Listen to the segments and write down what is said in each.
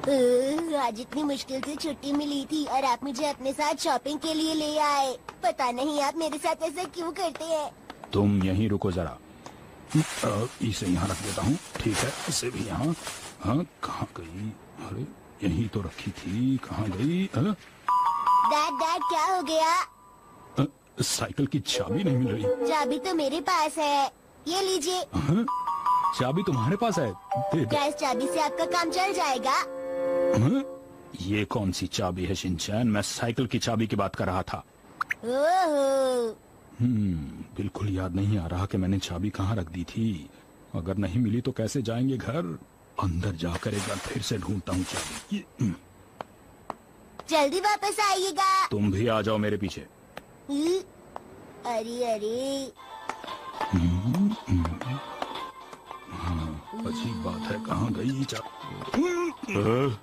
आज इतनी मुश्किल से छुट्टी मिली थी और आप मुझे अपने साथ शॉपिंग के लिए ले आए। पता नहीं आप मेरे साथ ऐसा क्यों करते हैं। तुम यहीं रुको जरा। इसे यहाँ रख देता हूँ। ठीक है, इसे भी यहाँ। हाँ, कहाँ गई? अरे यहीं तो रखी थी, कहाँ गई? डैड क्या हो गया? साइकिल की चाबी नहीं मिल रही। चाबी तो मेरे पास है, ये लीजिए। चाबी तुम्हारे पास है? क्या इस चाबी से आपका काम चल जाएगा? ये कौन सी चाबी है शिनचैन? मैं साइकिल की चाबी की बात कर रहा था। ओहो। बिल्कुल याद नहीं आ रहा कि मैंने चाबी कहाँ रख दी थी। अगर नहीं मिली तो कैसे जाएंगे घर? अंदर जाकर एक बार फिर से ढूंढता हूँ चाबी। जल्दी वापस आइएगा। तुम भी आ जाओ मेरे पीछे। अरे हाँ, अजीब बात है, कहाँ गई चाबी?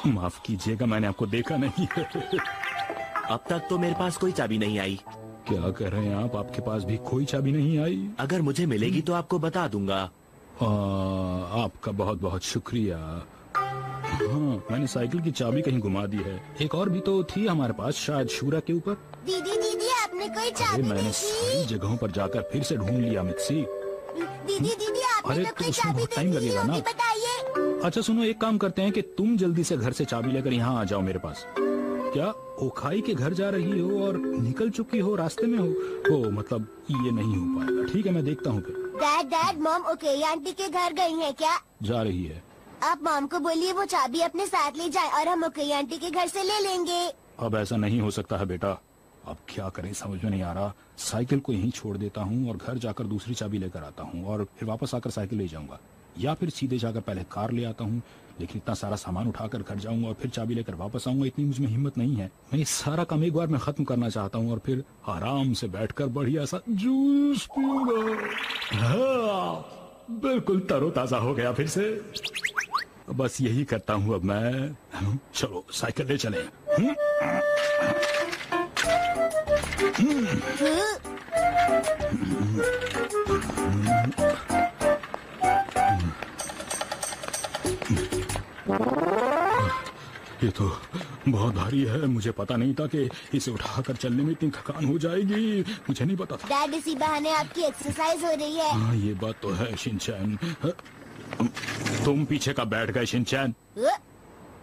माफ कीजिएगा, मैंने आपको देखा नहीं। अब तक तो मेरे पास कोई चाबी नहीं आई। क्या कह रहे हैं आप? आपके पास भी कोई चाबी नहीं आई? अगर मुझे मिलेगी तो आपको बता दूंगा। आपका बहुत बहुत शुक्रिया। हाँ, मैंने साइकिल की चाबी कहीं घुमा दी है। एक और भी तो थी हमारे पास, शायद शूरा के ऊपर। दीदी आपने कोई चाबी मैंने सारी जगहों पर जाकर फिर से ढूंढ लिया मिक्सी। दीदी आपने तो कोई चाबी टाइम लगेगा ना? बताइए। अच्छा सुनो, एक काम करते हैं कि तुम जल्दी से घर से चाबी लेकर यहाँ आ जाओ मेरे पास। क्या ओखाई के घर जा रही हो और निकल चुकी हो, रास्ते में हो? ओ मतलब ये नहीं हो पाएगा। ठीक है, मैं देखता हूँ फिर। डैड मॉम ओके आंटी के घर गई हैं क्या? जा रही है। आप मॉम को बोलिए वो चाबी अपने साथ ले जाए और हम ओके आंटी के घर से ले लेंगे। अब ऐसा नहीं हो सकता है बेटा। अब क्या करें समझ में नहीं आ रहा। साइकिल को यहीं छोड़ देता हूँ और घर जाकर दूसरी चाबी लेकर आता हूँ और फिर वापस आकर साइकिल ले जाऊंगा, या फिर सीधे जाकर पहले कार ले आता हूँ। लेकिन इतना सारा सामान उठाकर घर जाऊंगा और फिर चाबी लेकर वापस आऊंगा, इतनी मुझमें हिम्मत नहीं है। मैं ये सारा काम एक बार में खत्म करना चाहता हूँ और फिर आराम से बैठकर बढ़िया सा जूस पीऊंगा। हाँ, बिल्कुल तरोताजा हो गया फिर से। बस यही करता हूँ अब मैं। चलो साइकिल ले चले। ये तो बहुत भारी है। मुझे पता नहीं था कि इसे उठाकर चलने में इतनी थकान हो जाएगी। मुझे नहीं पता था। डैड इसी बहाने आपकी एक्सरसाइज हो रही है। हाँ, ये बात तो है शिनचैन। तुम पीछे का बैठ गए शिनचैन।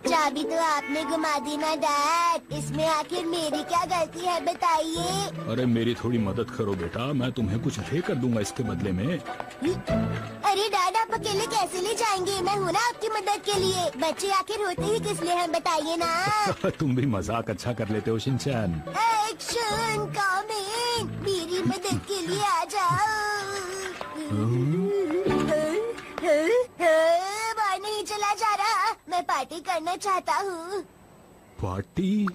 चाबी तो आपने घुमा दी ना डैड, इसमें आखिर मेरी क्या गलती है बताइए। अरे मेरी थोड़ी मदद करो बेटा, मैं तुम्हें कुछ लेकर दूंगा इसके बदले में। अरे डैड आप अकेले कैसे ले जाएंगे? मैं हूँ ना आपकी मदद के लिए। बच्चे आखिर होते ही किस लिए हैं बताइए ना। तुम भी मजाक अच्छा कर लेते हो शिनचैन। एक्शन कमिंग, मेरी मदद के लिए आ जाओ। बाहर नहीं चला जा रहा, मैं पार्टी करना चाहता हूँ। पार्टी?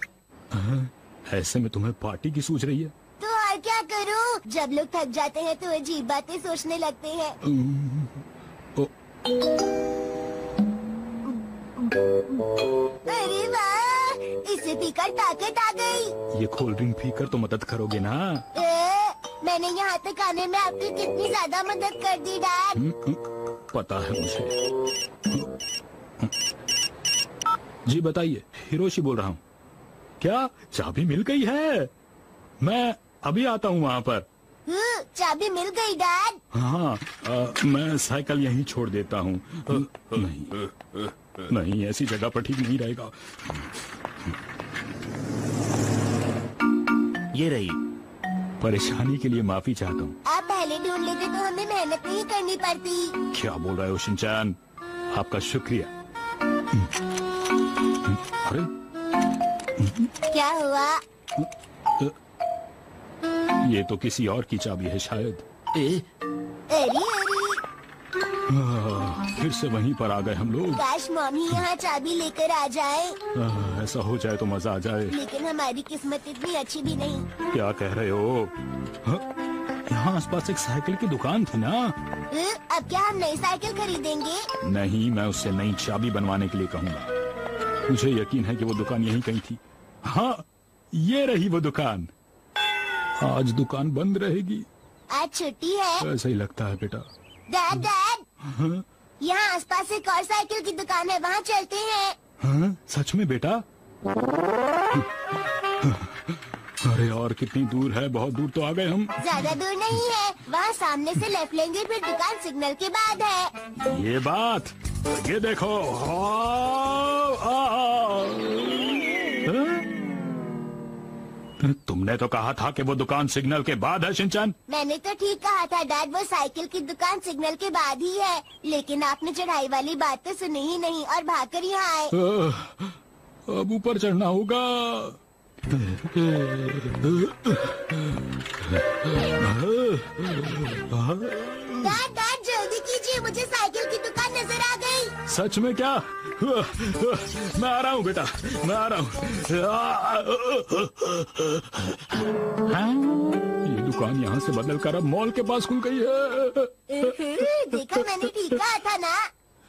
ऐसे में तुम्हें पार्टी की सूझ रही है? तो और क्या करूँ? जब लोग थक जाते हैं तो अजीब बातें सोचने लगते हैं। अरे वाह, इसे पीकर ताकत आ गई। ये कोल्ड ड्रिंक पीकर तो मदद करोगे ना? मैंने यहाँ तक आने में आपकी कितनी ज्यादा मदद कर दी डैड। पता है मुझे। जी बताइए, हिरोशी बोल रहा हूँ। क्या चाबी मिल गई है? मैं अभी आता हूँ वहाँ पर। चाबी मिल गई डैड? हाँ, मैं साइकिल यहीं छोड़ देता हूँ। नहीं, ऐसी जगह पर ठीक नहीं रहेगा। ये रही। परेशानी के लिए माफी चाहता हूँ। आप पहले ढूंढ लेते तो हमें मेहनत नहीं करनी पड़ती। क्या बोल रहे हो शिनचैन? आपका शुक्रिया। अरे क्या हुआ? ये तो किसी और की चाबी है शायद। अरे फिर से वहीं पर आ गए हम लोग। काश मम्मी यहाँ चाबी लेकर आ जाए। ऐसा हो जाए तो मजा आ जाए। लेकिन हमारी किस्मत इतनी अच्छी भी नहीं। क्या कह रहे हो? यहाँ आसपास एक साइकिल की दुकान थी ना? अब क्या हम नई साइकिल खरीदेंगे? नहीं, मैं उससे नई चाबी बनवाने के लिए कहूँगा। मुझे यकीन है कि वो दुकान यहीं कहीं थी। हाँ, ये रही वो दुकान। आज दुकान बंद रहेगी। आज छुट्टी है। ऐसा ही लगता है बेटा। डैड यहाँ आसपास एक और साइकिल की दुकान है, वहाँ चलते हैं। हाँ, सच में बेटा? अरे और कितनी दूर है? बहुत दूर तो आ गए हम। ज्यादा दूर नहीं है, वहाँ सामने से लेफ्ट लेंगे, फिर दुकान सिग्नल के बाद है। ये बात, ये देखो। तुमने तो कहा था कि वो दुकान सिग्नल के बाद है शिनचैन। मैंने तो ठीक कहा था डैड, वो साइकिल की दुकान सिग्नल के बाद ही है, लेकिन आपने चढ़ाई वाली बात तो सुनी ही नहीं और भागकर यहाँ आए। अब ऊपर चढ़ना होगा। डैड डैड जल्दी कीजिए, मुझे साइकिल की दुकान नजर आ गई। सच में क्या? मैं आ रहा हूँ बेटा, मैं आ रहा हूँ। ये दुकान यहाँ से बदल कर अब मॉल के पास खुल गई है। देखा, मैंने ठीक कहा था ना।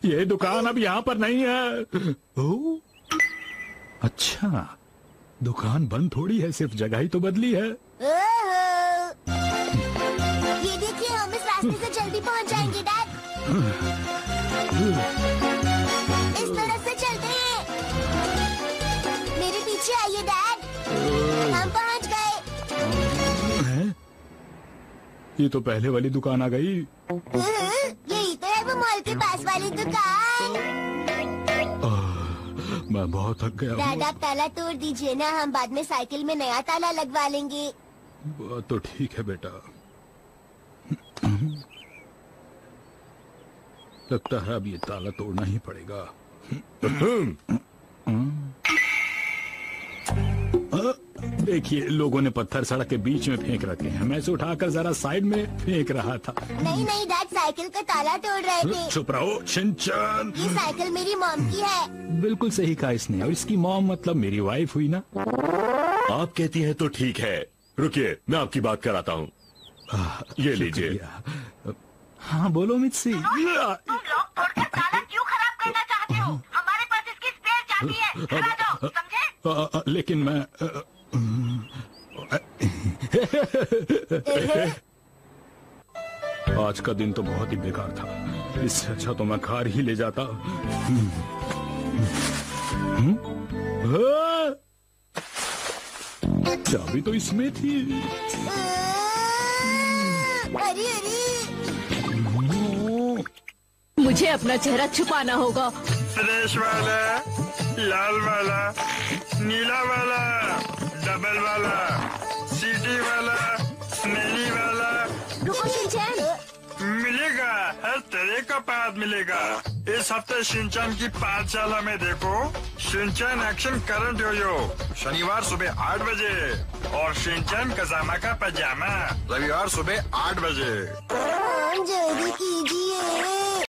ये दुकान अब यहाँ पर नहीं है। ओह, अच्छा, दुकान बंद थोड़ी है, सिर्फ जगह ही तो बदली है। ये देखिए, हम इस रास्ते से जल्दी पहुँच जाएंगे डैड। इस तरफ से चलते हैं। मेरे पीछे आइए डैड, हम पहुँच गए। ये तो पहले वाली दुकान आ गई। यही तो है वो मॉल के पास वाली दुकान। मैं बहुत थक गया डैड, आप ताला तोड़ दीजिए ना, हम बाद में साइकिल में नया ताला लगवा लेंगे। बात तो ठीक है बेटा। लगता है अब ये ताला तोड़ना ही पड़ेगा। देखिए, लोगों ने पत्थर सड़क के बीच में फेंक रखे हैं, मैं इसे उठाकर जरा साइड में फेंक रहा था। नहीं नहीं डैड, साइकिल का ताला तोड़ रहे थे। चुप रहो शिनचैन। ये साइकिल मेरी मॉम की है। बिल्कुल सही कहा इसने, और इसकी मॉम मतलब मेरी वाइफ हुई ना। आप कहती हैं तो ठीक है, रुकिए मैं आपकी बात कराता हूँ। ये लीजिए। हाँ बोलो मित्सी। तुम लॉक तोड़कर ताला क्यों खराब करना चाहते हो? हमारे पास इसकी स्पेयर चाबी है, चला दो, समझे? लेकिन मैं आज का दिन तो बहुत ही बेकार था, इससे अच्छा तो मैं कार ही ले जाता। चाबी तो इसमें थी। अरे अरे, मुझे अपना चेहरा छुपाना होगा। फ्रेश वाला, लाल वाला, नीला वाला, डबल वाला, सिटी वाला, मिनी वाला। रुको शिनचैन, मिलेगा, हर तरह का पार्ट मिलेगा। इस हफ्ते शिनचैन की पाठशाला में देखो शिनचैन एक्शन करंट योयो, शनिवार सुबह 8 बजे, और शिनचैन कजामा का पजामा रविवार सुबह 8 बजे। जल्दी कीजिए।